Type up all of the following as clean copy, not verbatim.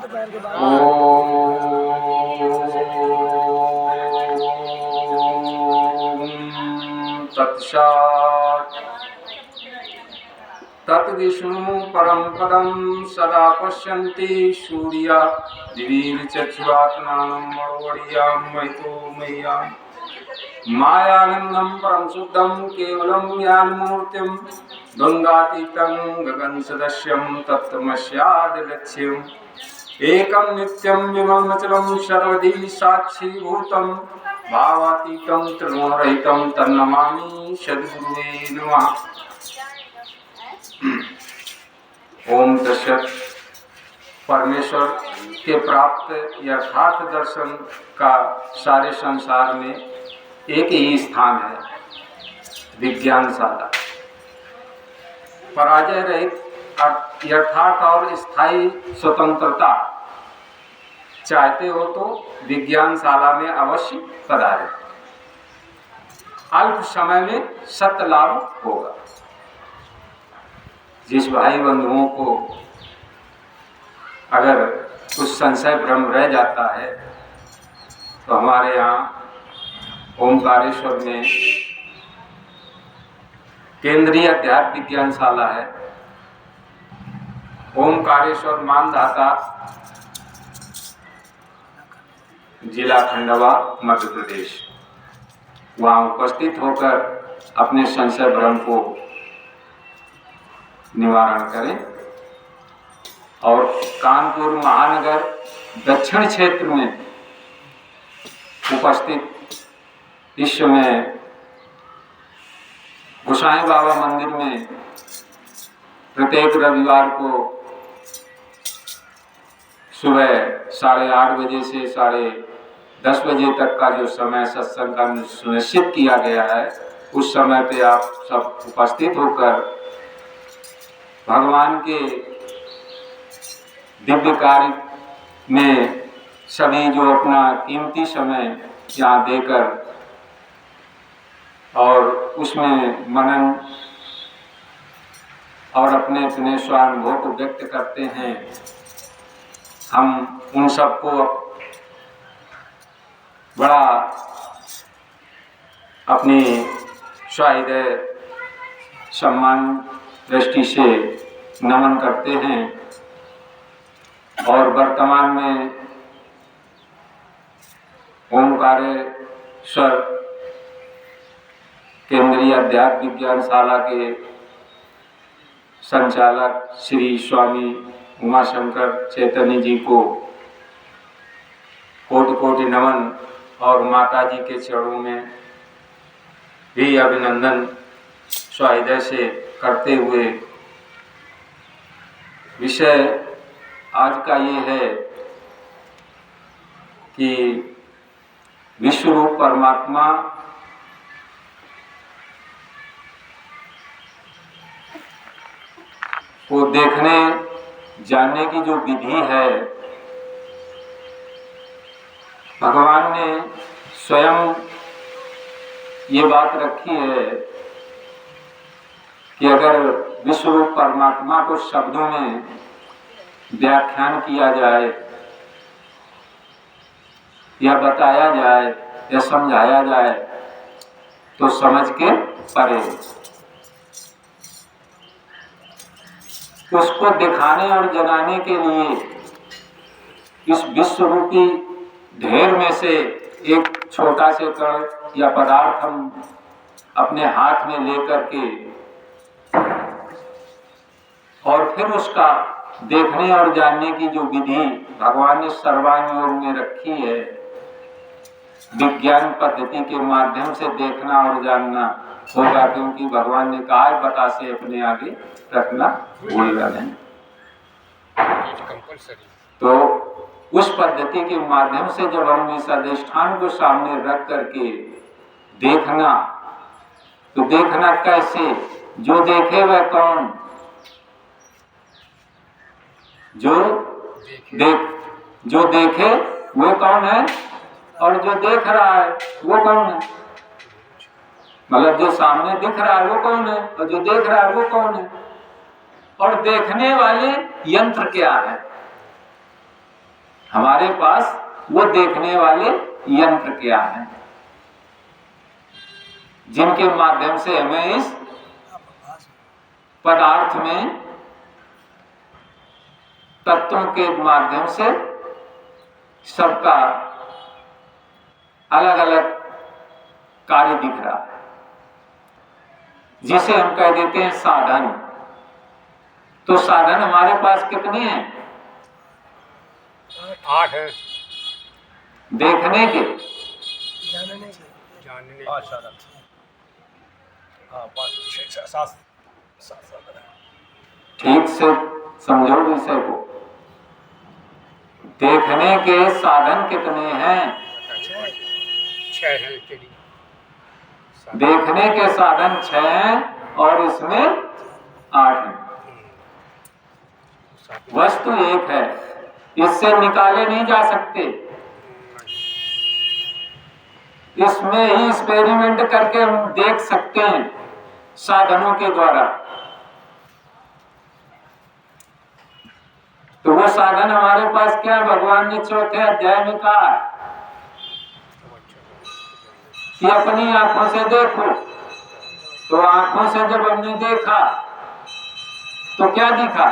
तत्सत् तद्विष्णु परम पदम सदा पश्यन्ति सूर्या दिवीर्चक्षुरात्मानं मरोड़ियां मयितो मय्याम् मायानन्दं परम शुद्धं केवलं ज्ञानमूर्तिं द्वन्द्वातीतं गगनसदृशं तत्त्वमस्यादिलक्ष्यम् एकं नित्यं विमलमचलं सर्वदी साक्षीभूतं भावातीतं त्रिगुणरहितं तन्नमामि सद्गुरुवे नमः। ओम तत्सत्। परमेश्वर के प्राप्त यथार्थ दर्शन का सारे संसार में एक ही स्थान है, विज्ञानशाला। पराजय रहित यथार्थ और स्थायी स्वतंत्रता चाहते हो तो विज्ञानशाला में अवश्य पधारें। अल्प समय में सत्य लाभ होगा। जिस भाई बंधुओं को अगर कुछ संशय भ्रम रह जाता है तो हमारे यहाँ ओमकारेश्वर में केंद्रीय अध्यात्म विज्ञानशाला है। ओमकारेश्वर मानधाता, जिला खंडवा, मध्य प्रदेश। वहाँ उपस्थित होकर अपने संशय भ्रम को निवारण करें। और कानपुर महानगर दक्षिण क्षेत्र में उपस्थित इस समय गोसाई बाबा मंदिर में प्रत्येक रविवार को सुबह 8:30 बजे से 10:30 बजे तक का जो समय सत्संग का सुनिश्चित किया गया है, उस समय पे आप सब उपस्थित होकर भगवान के दिव्य कार्य में सभी जो अपना कीमती समय यहाँ देकर और उसमें मनन और अपने अपने स्वानुभव को व्यक्त करते हैं, हम उन सबको बड़ा अपनी सहृदय सम्मान दृष्टि से नमन करते हैं। और वर्तमान में ओमकारेश्वर केंद्रीय अध्यात्म विज्ञानशाला के संचालक श्री स्वामी उमाशंकर चैतन्य जी को कोटि कोटि नमन और माता जी के चरणों में भी अभिनंदन सहृदय से करते हुए विषय आज का ये है कि विश्वरूप परमात्मा को देखने जानने की जो विधि है, भगवान ने स्वयं ये बात रखी है कि अगर विश्वरूप परमात्मा को शब्दों में व्याख्यान किया जाए या बताया जाए या समझाया जाए तो समझ के परे। उसको दिखाने और जगाने के लिए इस विश्वरूपी ढेर में से एक छोटा से कण या पदार्थ हम अपने हाथ में लेकर के और फिर उसका देखने और जानने की जो विधि भगवान ने सर्वांग योग में रखी है, विज्ञान पद्धति के माध्यम से देखना और जानना होगा, क्योंकि भगवान ने कहा है बता से अपने आगे रखना भूलना नहीं। तो उस पद्धति के माध्यम से जब हम इस अधिष्ठान को सामने रख करके देखना, तो देखना कैसे? जो देखे वह कौन? जो देखे वो कौन है, और जो देख रहा है वो कौन है? मतलब जो सामने दिख रहा है वो कौन है, और जो देख रहा है वो कौन है? और देखने वाले यंत्र क्या है? हमारे पास वो देखने वाले यंत्र क्या हैं, जिनके माध्यम से हमें इस पदार्थ में तत्वों के माध्यम से सबका अलग अलग कार्य दिख रहा है, जिसे हम कह देते हैं साधन। तो साधन हमारे पास कितने हैं? 8 है। देखने के, जानने ठीक से समझो विषय को। देखने के साधन कितने हैं? 6 है। देखने के साधन 6 हैं और इसमें 8 हैं। वस्तु एक है, इससे निकाले नहीं जा सकते। इसमें ही एक्सपेरिमेंट करके हम देख सकते हैं साधनों के द्वारा। तो वो साधन हमारे पास क्या, भगवान ने चौथे अध्याय में कहा कि अपनी आंखों से देखो। तो आंखों से जब हमने देखा तो क्या दिखा?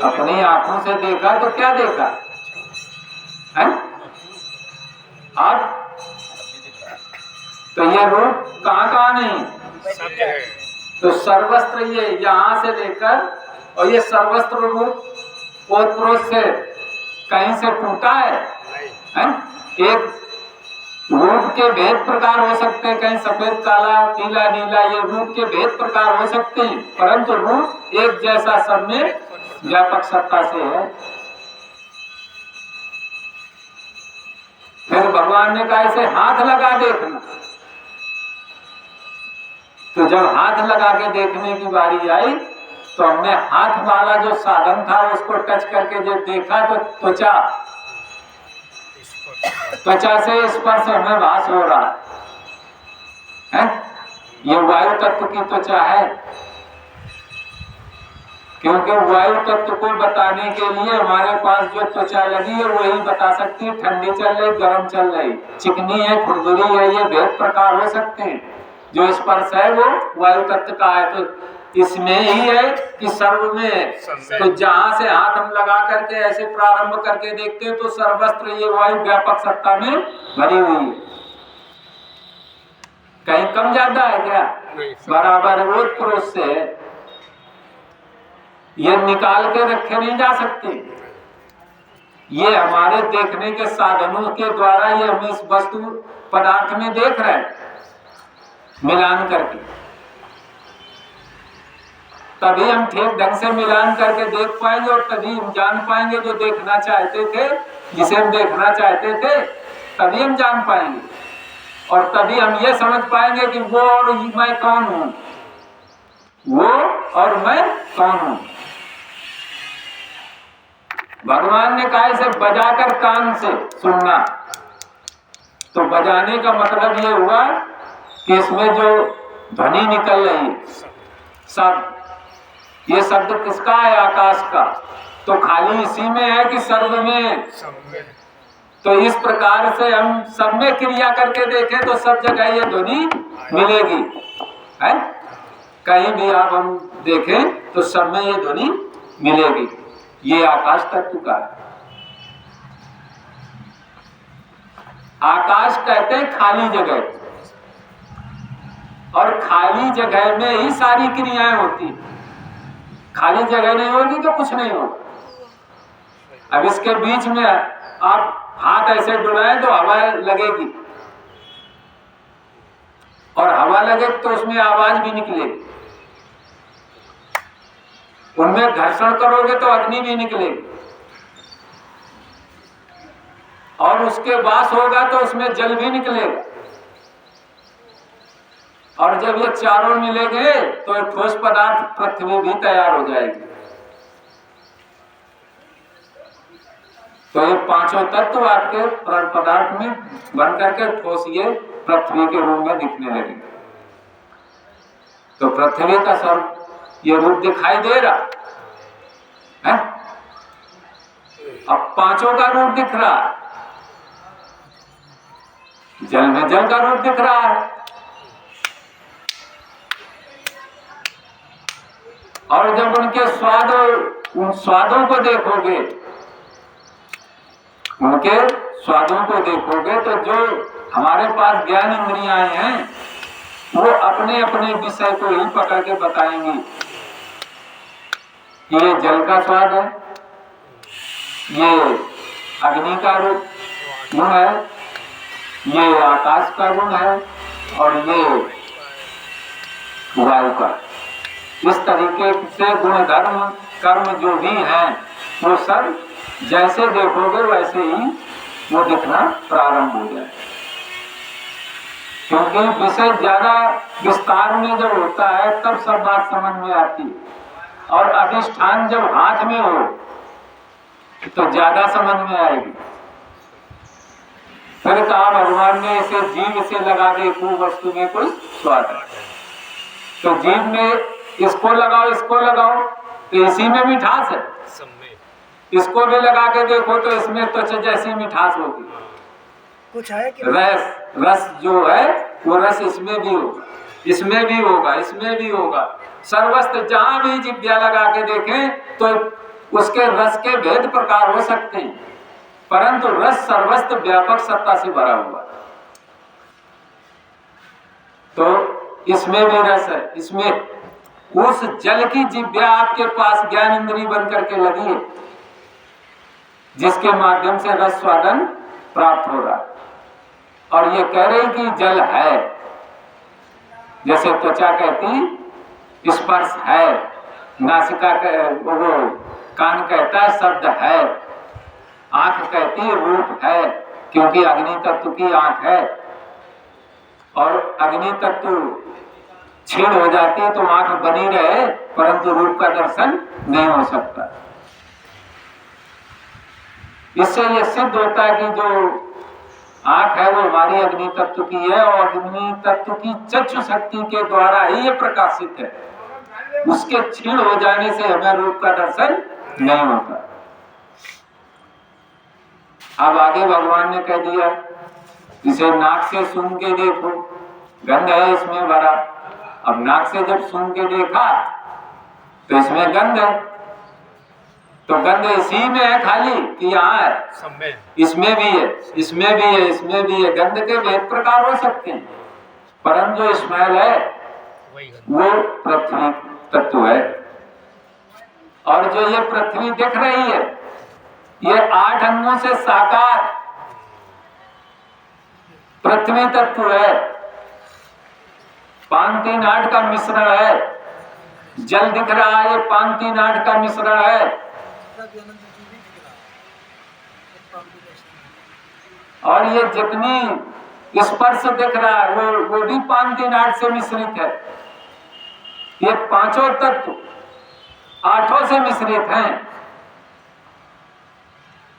अपनी आंखों से देखा तो क्या देखा है? अब तो ये रूप कहाँ नहीं, तो सर्वस्त्र ये यहाँ से लेकर और ये सर्वस्त्र रूप ओतप्रोत से कहीं से टूटा है? एक रूप के भेद प्रकार हो सकते हैं, कहीं सफेद काला पीला नीला, ये रूप के भेद प्रकार हो सकते हैं, परंतु रूप एक जैसा सब में व्यापक सत्ता से है। फिर भगवान ने कहा इसे हाथ लगा देखना। तो जब हाथ लगा के देखने की बारी आई तो हमने हाथ वाला जो साधन था उसको टच करके जब देखा तो त्वचा से स्पर्श हमें भास हो रहा है? ये वायु तत्व की त्वचा है, क्योंकि वायु तत्व को बताने के लिए हमारे पास जो त्वचा लगी है वही बता सकती है ठंडी चल रही, गर्म चल रही, चिकनी है, खुरदुरी है, ये भेद प्रकार हो सकते हैं। जो स्पर्श है वो वायु तत्व का है। तो इसमें ही है कि सर्व में है। तो जहां से हाथ हम लगा करके ऐसे प्रारंभ करके देखते हैं तो सर्वस्त्र ये वायु व्यापक सत्ता में भरी हुई है। कहीं कम ज्यादा है क्या? बराबर रोज परोस से ये निकाल के रखे नहीं जा सकते। ये हमारे देखने के साधनों के द्वारा ये हम इस वस्तु पदार्थ में देख रहे हैं मिलान करके, तभी हम ठीक ढंग से मिलान करके देख पाएंगे और तभी हम जान पाएंगे जो देखना चाहते थे, जिसे हम देखना चाहते थे, तभी हम जान पाएंगे। और तभी हम ये समझ पाएंगे कि वो और मैं कौन हूं, वो और मैं कौन हूं। भगवान ने कहा इसे बजाकर कान से सुनना। तो बजाने का मतलब ये हुआ कि इसमें जो ध्वनि निकल रही है, शब्द, ये शब्द किसका है? आकाश का। तो खाली इसी में है कि सर्व में? तो इस प्रकार से हम सब में क्रिया करके देखें तो सब जगह ये ध्वनि मिलेगी है। कहीं भी आप हम देखें तो सब में ये ध्वनि मिलेगी। ये आकाश तत्व का है। आकाश कहते हैं खाली जगह, और खाली जगह में ही सारी क्रियाएं होती। खाली जगह नहीं होगी तो कुछ नहीं होगा। अब इसके बीच में आप हाथ ऐसे डुलाएं तो हवा लगेगी, और हवा लगे तो उसमें आवाज भी निकलेगी। उनमें घर्षण करोगे तो अग्नि भी निकलेगी, और उसके वास होगा तो उसमें जल भी निकलेगा। और जब ये चारों मिलेंगे तो एक ठोस पदार्थ पृथ्वी भी तैयार हो जाएगी। तो ये पांचों तत्व आपके पदार्थ में बन करके ठोस ये पृथ्वी के रूप में दिखने लगेंगे। तो पृथ्वी का ये रूप दिखाई दे रहा है, अब पांचों का रूप दिख रहा है, जल में जल का रूप दिख रहा है, और जब उनके उन स्वादों को देखोगे, उनके स्वादों को देखोगे तो जो हमारे पास ज्ञान इंद्रियां हैं वो अपने अपने विषय को ही पकड़ के बताएंगी कि ये जल का स्वाद है, ये अग्नि का रूप गुण है, ये आकाश का गुण है, और ये वायु का। इस तरीके से गुण धर्म कर्म जो भी हैं वो सब जैसे देखोगे वैसे ही वो दिखना प्रारंभ हो जाए, क्योंकि विषय ज्यादा विस्तार में जब होता है तब सब बात समझ में आती है, और अधिष्ठान जब हाथ में हो तो ज्यादा समझ में आएगी। फिर कहा भगवान ने इसे जीभ से लगा दे को वस्तु में कोई स्वाद है, तो जीभ में इसको लगाओ तो इसी में मिठास है, इसको भी लगा के देखो तो इसमें त्वचा जैसी मिठास होगी। कुछ है कि रस जो है वो रस इसमें भी होगा, इसमें भी होगा, इसमें भी होगा। सर्वस्त्र जहां भी जिभ्या लगा के देखें तो उसके रस के भेद प्रकार हो सकते हैं, परंतु रस सर्वस्त्र व्यापक सत्ता से भरा हुआ। तो इसमें भी रस है, इसमें उस जल की जिभ्या आपके पास ज्ञान इंद्री बन करके लगी है, जिसके माध्यम से रस स्वादन प्राप्त हो रहा है, और ये कह रही कि जल है, जैसे त्वचा कहती स्पर्श है, नासिका वो कान कहता है शब्द है, आंख कहती रूप है, क्योंकि अग्नि तत्व की आंख है, और अग्नि तत्व छीण हो जाती है तो आंख बनी रहे परंतु रूप का दर्शन नहीं हो सकता। इससे यह सिद्ध होता है कि जो आंख है वो हमारी अग्नि तत्व की है, और अग्नि तत्व की चक्षु शक्ति के द्वारा ही ये प्रकाशित है, उसके क्षीण हो जाने से हमें रूप का दर्शन नहीं होता। अब आगे भगवान ने कह दिया इसे नाक से सूंघ के देखो, गंध है इसमें भरा। अब नाक से जब सूंघ के देखा तो इसमें गंध है, तो गंध इसी में है खाली कि यहाँ है, इसमें भी है, इसमें भी है, इसमें भी है। गंध के भेद प्रकार हो सकते हैं, परंतु जो स्मेल है वो पृथ्वी तत्व है, और जो ये पृथ्वी दिख रही है ये 8 अंगों से साकार पृथ्वी तत्व है, 5 3 8 का मिश्रण है। जल दिख रहा है ये 5 3 8 का मिश्रण है, और ये जितनी स्पर्श दिख रहा है वो भी 5 3 8 से मिश्रित है। ये पांचों तत्व 8 से मिश्रित हैं।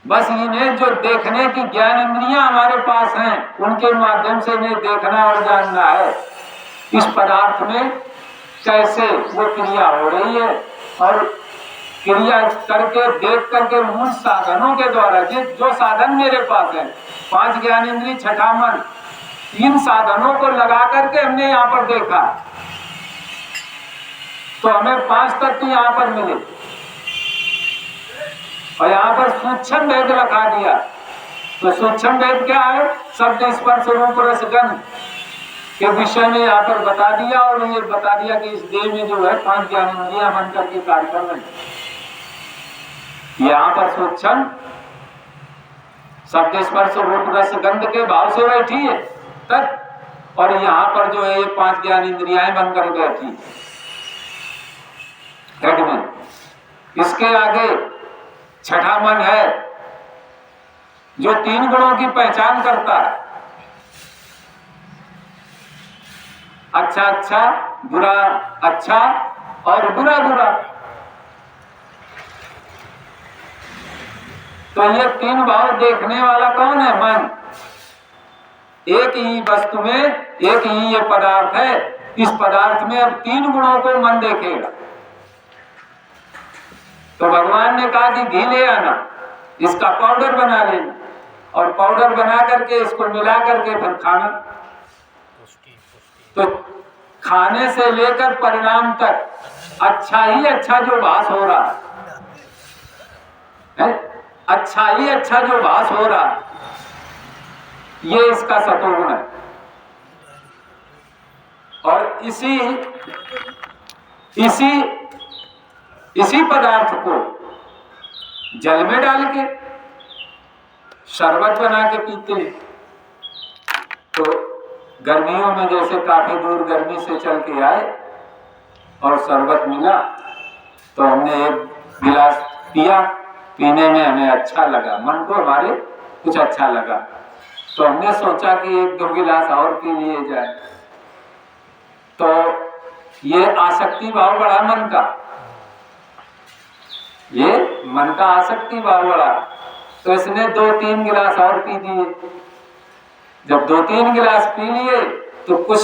बस इन्हें जो देखने की ज्ञान इंद्रियां हमारे पास हैं उनके माध्यम से इन्हें देखना और जानना है इस पदार्थ में कैसे वो क्रिया हो रही है, और क्रिया करके देख करके उन साधनों के द्वारा जो साधन मेरे पास है 5 ज्ञान इंद्रिय 6ठा मन, इन साधनों को लगा करके हमने यहाँ पर देखा तो हमें 5 तत्व यहाँ पर मिले, और यहाँ पर सूक्ष्म भेद रखा दिया। तो सूक्ष्म भेद क्या है? शब्द स्पर्श रूप रस गंध के विषय में यहाँ पर बता दिया, और ये बता दिया कि इस देह में जो है 5 ज्ञान इंद्रियां बन करके कार्य कर रही है। यहाँ पर सूक्ष्म शब्द स्पर्श रूप रस गंध के भाव से बैठी है तत्, और यहाँ पर जो है ये 5 ज्ञान इंद्रियां बनकर बैठी हेड में। इसके आगे 6ठा मन है जो 3 गुणों की पहचान करता है, अच्छा अच्छा, बुरा अच्छा, और बुरा बुरा। तो ये 3 भाव देखने वाला कौन है? मन। एक ही वस्तु में एक ही ये पदार्थ है, इस पदार्थ में अब 3 गुणों को मन देखेगा। तो भगवान ने कहा कि घी ले आना, इसका पाउडर बना लेना, और पाउडर बना करके इसको मिला करके फिर खाना। तो खाने से लेकर परिणाम तक अच्छा ही अच्छा जो भास हो रहा है, अच्छा ही अच्छा जो भास हो रहा है, ये इसका सतोगुण है। और इसी पदार्थ को जल में डाल के शरबत बना के पीते हैं। तो गर्मियों में जैसे काफी दूर गर्मी से चल के आए और शरबत मिला तो हमने एक गिलास पिया, पीने में हमें अच्छा लगा, मन को हमारे कुछ अच्छा लगा, तो हमने सोचा कि 1-2 गिलास और पी लिए जाए। तो ये आसक्ति भाव बढ़ा मन का, ये मन का आसक्ति भाव बढ़ा, तो इसने 2-3 गिलास और पी दिए। जब 2-3 गिलास पी लिए तो कुछ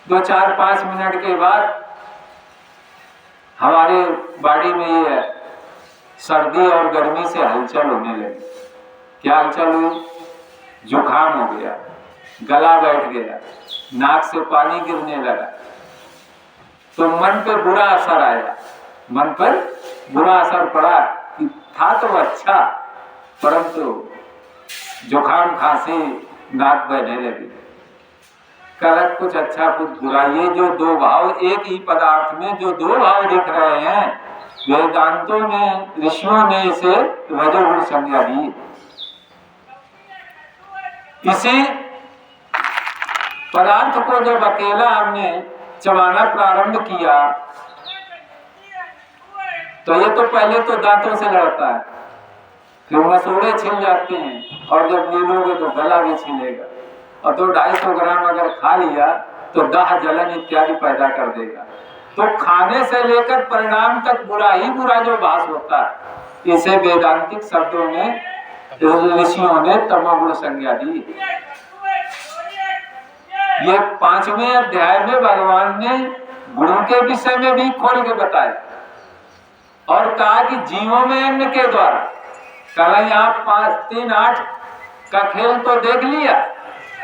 2-4-5 मिनट के बाद हमारे बॉडी में ये सर्दी और गर्मी से हलचल होने लगी। क्या हलचल हुई? जुकाम हो गया, गला बैठ गया, नाक से पानी गिरने लगा। तो मन पर बुरा असर आया, मन पर बुरा असर पड़ा कि था तो अच्छा, परंतु जुकाम खांसी नाक बहने लगी। कर कुछ अच्छा कुछ बुरा, ये जो 2 भाव एक ही पदार्थ में जो 2 भाव दिख रहे हैं, वेदांतों में ऋषियों ने इसे रजोगुण संज्ञा दी। इसी पदार्थ को जब अकेला हमने चबाना प्रारंभ किया तो ये तो पहले तो दांतों से लड़ता है, फिर मसूड़े छिल जाते हैं, और जब नीलोगे तो गला भी छिलेगा, और तो 250 ग्राम अगर खा लिया तो दाह जलन इत्यादि पैदा कर देगा। तो खाने से लेकर परिणाम तक बुरा ही बुरा जो भास होता है, इसे वेदांतिक शब्दों में ऋषियों ने तमोगुण संज्ञा दी। ये 5वें अध्याय में भगवान ने गुणों के विषय में भी खोल के बताया और कहा कि जीवों में अन्न के द्वारा, कल यहाँ 5-3-8 का खेल तो देख लिया,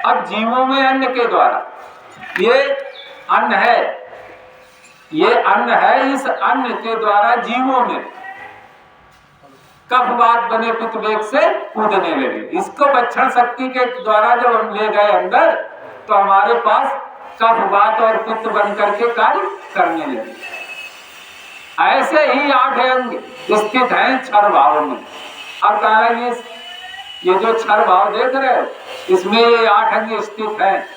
अब जीवों में अन्न के द्वारा ये अन्न है, ये अन्न है, इस अन्न के द्वारा जीवों में कफवात बने पित्तवेग से कूदने लगे। इसको बक्षण शक्ति के द्वारा जब हम ले गए अंदर तो हमारे पास कफवात और पित्त बन करके कार्य करने लगे। ऐसे ही 8 अंग स्थित हैं क्षर भाव में। अब कहा ये जो क्षर भाव देख रहे हो, इसमें ये 8 अंग स्थित हैं,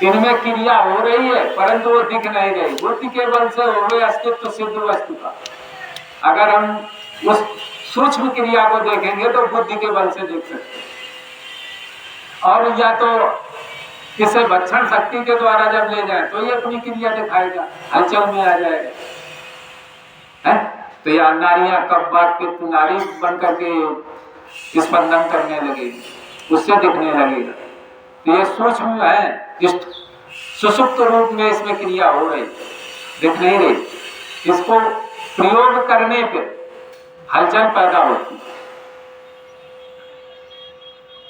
इनमें क्रिया हो रही है परंतु वो दिख नहीं रही। बुद्धि के बल से हो गए अस्तित्व सिद्ध वस्तु का। अगर हम उस सूक्ष्म क्रिया को देखेंगे तो बुद्धि के बल से देख सकते हैं, और या तो किसे भक्षण शक्ति के द्वारा जब ले जाए तो ये अपनी क्रिया दिखाएगा, हलचल में आ जाएगा, है? तो या नारियां कब्बात पित्त नारी बन करके स्पंदन करने लगेगी, उससे दिखने लगेगा। तो ये सूक्ष्म है, सुसुप्त रूप में इसमें क्रिया हो रही, दिख नहीं रही। इसको प्रयोग करने पे हलचल पैदा होती।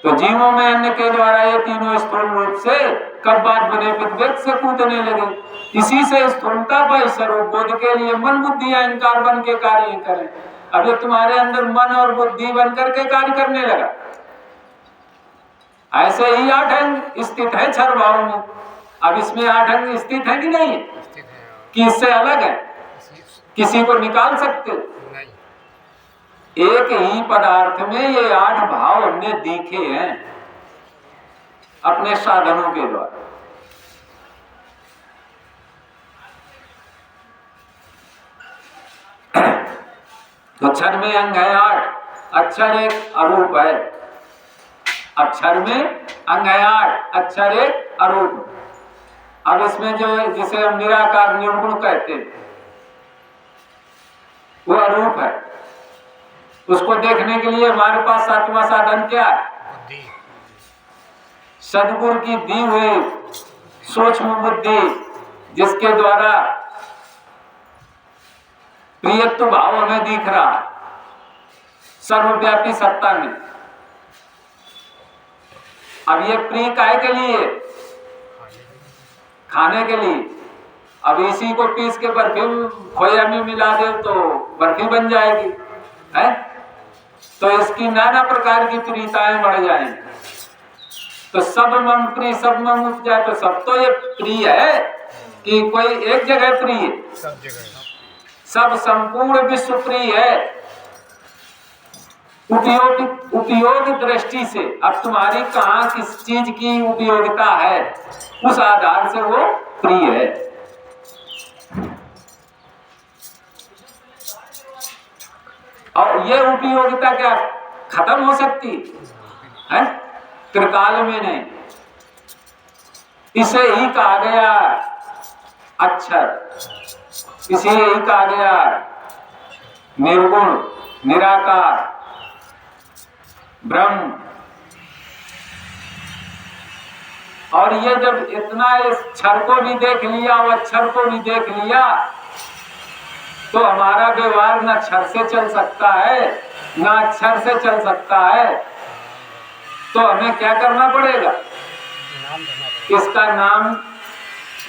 तो जीवों में अन्न के द्वारा ये तीनों स्थूल रूप से कब्बात बने पित्तवेग से कूदने लगे। इसी से स्थूलता पर स्वरूप बोध के लिए मन बुद्धि अहंकार बन के कार्य करें। अब ये तुम्हारे अंदर मन और बुद्धि बन करके कार्य करने लगा। ऐसे ही 8 अंग स्थित है क्षर भाव में। अब इसमें 8 अंग स्थित है कि नहीं, कि इससे अलग है, किसी को निकाल सकते? एक ही पदार्थ में ये 8 भाव हमने दिखे हैं अपने साधनों के द्वारा। तो अक्षर में अंग है 8, अक्षर एक अरूप है। अक्षर में अंग है 8, अक्षर एक अरूप। अब इसमें जो जिसे हम निराकार निर्गुण कहते हैं वो अरूप है। उसको देखने के लिए हमारे पास 7वां साधन क्या है? सद्गुरु की दी हुई सूक्ष्म बुद्धि, जिसके द्वारा प्रियत्व भाव हमें दिख रहा है सर्वव्यापी सत्ता में। अब ये प्रिय काहे के लिए? खाने के लिए। अब इसी को पीस के बर्फी खोया में मिला दे तो बर्फी बन जाएगी, है? तो इसकी नाना प्रकार की प्रियताएं बढ़ जाएंगी। तो सब मम प्रिय सब मम उपजा, तो सब तो ये प्रिय है कि कोई एक जगह प्रिय, सब जगह सब संपूर्ण विश्व प्रिय है। उपयोग दृष्टि से अब तुम्हारी कहाँ किस चीज की उपयोगिता है, उस आधार से वो प्रिय है। और ये उपयोगिता क्या खत्म हो सकती है? त्रिकाल में नहीं। इसे ही कहा गया अक्षर, इसे ही कहा गया निर्गुण निराकार ब्रह्म। और ये जब इतना इस क्षर को भी देख लिया और अक्षर को भी देख लिया तो हमारा व्यवहार न क्षर से चल सकता है न अक्षर से चल सकता है। तो हमें क्या करना पड़ेगा? इसका नाम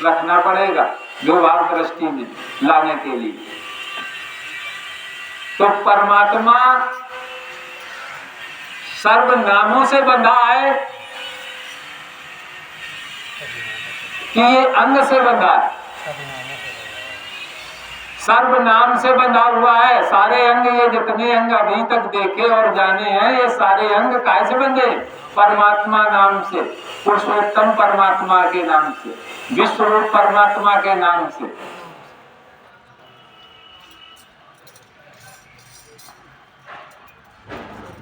रखना पड़ेगा व्यवहार दृष्टि में लाने के लिए। तो परमात्मा सर्वनामों से बंधा है कि ये अंग से बंधा है? सर्वनाम से बंधा हुआ है। सारे अंग, ये जितने अंग अभी तक देखे और जाने हैं, ये सारे अंग काहे से बंधे? परमात्मा नाम से, पुरुषोत्तम परमात्मा के नाम से, विश्वरूप परमात्मा के नाम से।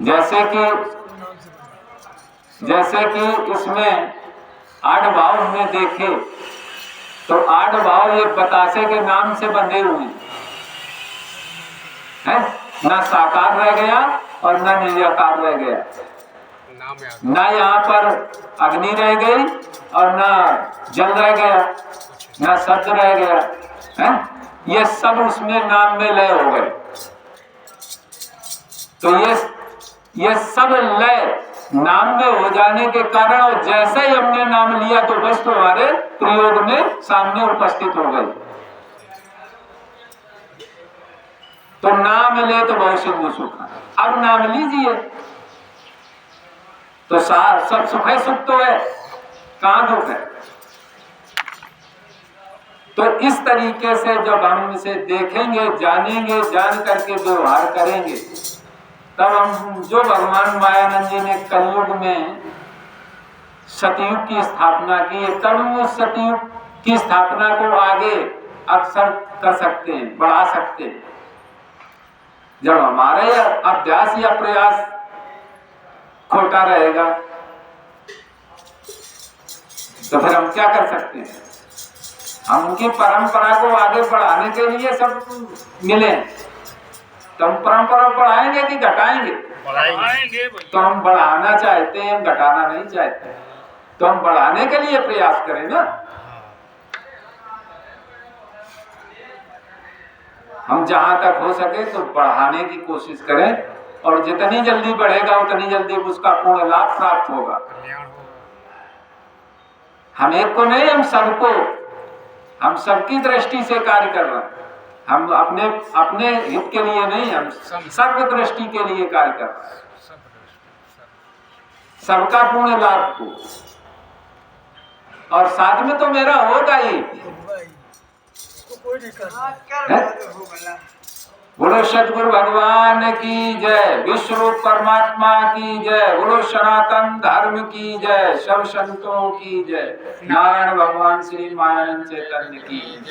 जैसे कि इसमें 8 भाव हमने देखे, तो 8 भाव ये बतासे के नाम से बंधे हुए हैं। न साकार रह गया और न निराकार रह गया, न यहाँ पर अग्नि रह गई और न जल रह गया, न शब्द रह गया, है? ये सब उसमें नाम में लय हो गए। तो ये सब लय नाम में हो जाने के कारण, और जैसे ही हमने नाम लिया तो बस तो हमारे प्रयोग में सामने उपस्थित हो गए। तो नाम ले तो बहुत सिंधु सुख, अब नाम लीजिए तो सब सुख है। सुख तो है, कहां दुख है? तो इस तरीके से जब हम इसे देखेंगे, जानेंगे, जान करके व्यवहार करेंगे, तब हम जो भगवान मायानंद जी ने कलयुग में सतयुग की स्थापना की, तब हम उस सतयुग की स्थापना को आगे अक्सर कर सकते हैं, बढ़ा सकते हैं। जब हमारा यह अभ्यास या प्रयास खोटा रहेगा तो फिर हम क्या कर सकते हैं? हम उनकी परंपरा को आगे बढ़ाने के लिए सब मिले, तो हम परंपरा बढ़ाएंगे कि घटाएंगे? बढ़ाएंगे। तो हम बढ़ाना चाहते हैं, हम घटाना नहीं चाहते। तो हम बढ़ाने के लिए प्रयास करें ना। हम जहां तक हो सके तो बढ़ाने की कोशिश करें, और जितनी जल्दी बढ़ेगा उतनी जल्दी उसका पूर्ण लाभ प्राप्त होगा। हम एक को नहीं, हम सबको, हम सबकी दृष्टि से कार्य कर रहे हैं। हम अपने हित के लिए नहीं, हम सर्व दृष्टि के लिए कार्य कर रहे हैं, सबका पूर्ण लाभ को। और साथ में तो मेरा होगा ही। बोलो सतगुरु भगवान की जय, विश्वरूप परमात्मा की जय, बोलो सनातन धर्म की जय, सब संतों की जय, नारायण भगवान श्री मायानंद चैतन्य की जय।